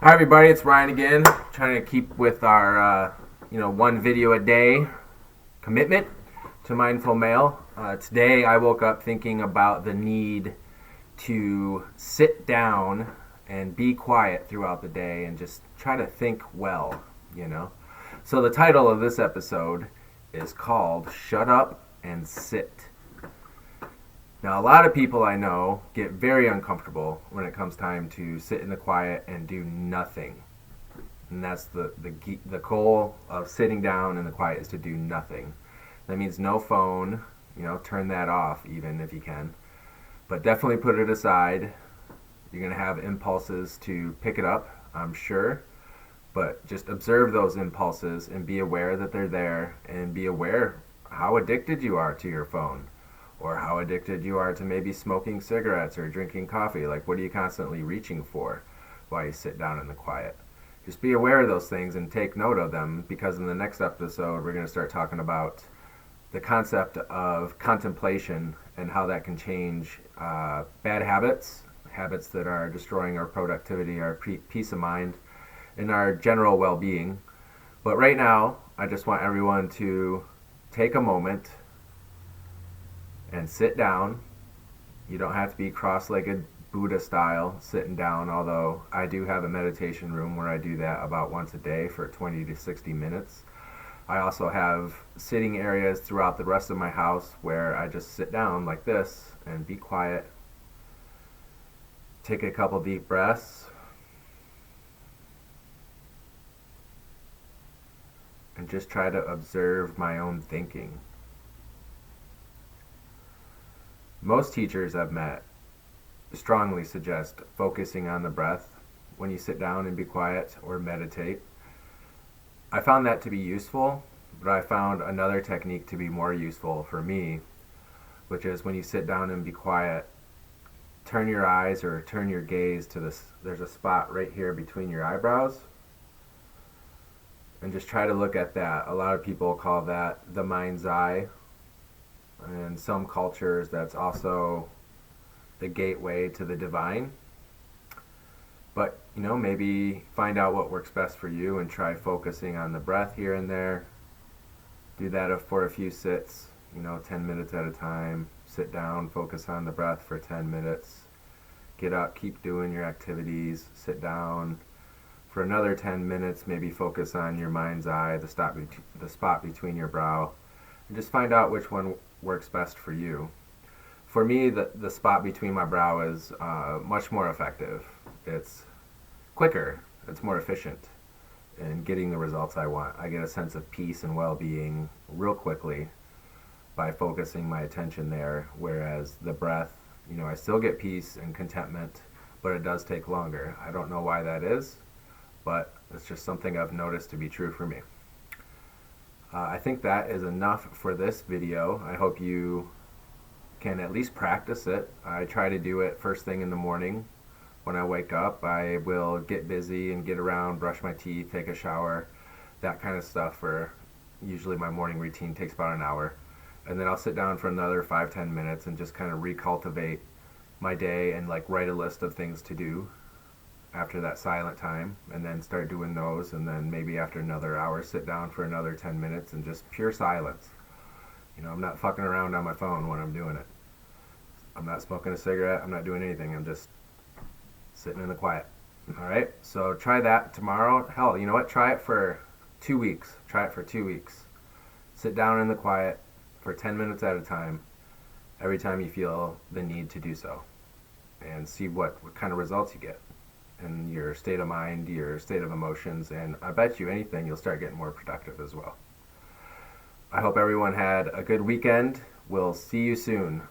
Hi everybody, it's Ryan again. Trying to keep with our one video a day commitment to Mindful Male. Today I woke up thinking about the need to sit down and be quiet throughout the day and just try to think well. So the title of this episode is called Shut Up and Sit. Now, a lot of people I know get very uncomfortable when it comes time to sit in the quiet and do nothing. And that's the goal of sitting down in the quiet is to do nothing. That means no phone, turn that off even if you can. But definitely put it aside. You're going to have impulses to pick it up, I'm sure. But just observe those impulses and be aware that they're there, and be aware how addicted you are to your phone, or how addicted you are to maybe smoking cigarettes or drinking coffee. Like, what are you constantly reaching for while you sit down in the quiet? Just be aware of those things and take note of them, because in the next episode we're going to start talking about the concept of contemplation and how that can change bad habits that are destroying our productivity, our peace of mind, and our general well-being. But right now, I just want everyone to take a moment and sit down. You don't have to be cross-legged Buddha style sitting down, although I do have a meditation room where I do that about once a day for 20 to 60 minutes. I also have sitting areas throughout the rest of my house where I just sit down like this and be quiet. Take a couple deep breaths and just try to observe my own thinking. Most teachers I've met strongly suggest focusing on the breath when you sit down and be quiet or meditate. I found that to be useful, but I found another technique to be more useful for me, which is when you sit down and be quiet, turn your eyes or turn your gaze to this. There's a spot right here between your eyebrows, and just try to look at that. A lot of people call that the mind's eye. In some cultures, that's also the gateway to the divine. But, maybe find out what works best for you and try focusing on the breath here and there. Do that for a few sits, 10 minutes at a time. Sit down, focus on the breath for 10 minutes. Get up, keep doing your activities. Sit down for another 10 minutes. Maybe focus on your mind's eye, the spot between your brow. And just find out which one works best for you. For me, the spot between my brow is much more effective. It's quicker, it's more efficient in getting the results I want. I get a sense of peace and well-being real quickly by focusing my attention there, whereas the breath, I still get peace and contentment, but it does take longer. I don't know why that is, but it's just something I've noticed to be true for me. I think that is enough for this video. I hope you can at least practice it. I try to do it first thing in the morning when I wake up. I will get busy and get around, brush my teeth, take a shower, that kind of stuff. For usually my morning routine takes about an hour. And then I'll sit down for another 5-10 minutes and just kind of recultivate my day and write a list of things to do after that silent time, and then start doing those. And then maybe after another hour, sit down for another 10 minutes and just pure silence. I'm not fucking around on my phone when I'm doing it. I'm not smoking a cigarette. I'm not doing anything. I'm just sitting in the quiet. All right? So try that tomorrow. Hell, you know what? Try it for 2 weeks. Try it for 2 weeks. Sit down in the quiet for 10 minutes at a time every time you feel the need to do so, and see what kind of results you get in your state of mind, your state of emotions, and I bet you anything, you'll start getting more productive as well. I hope everyone had a good weekend. We'll see you soon.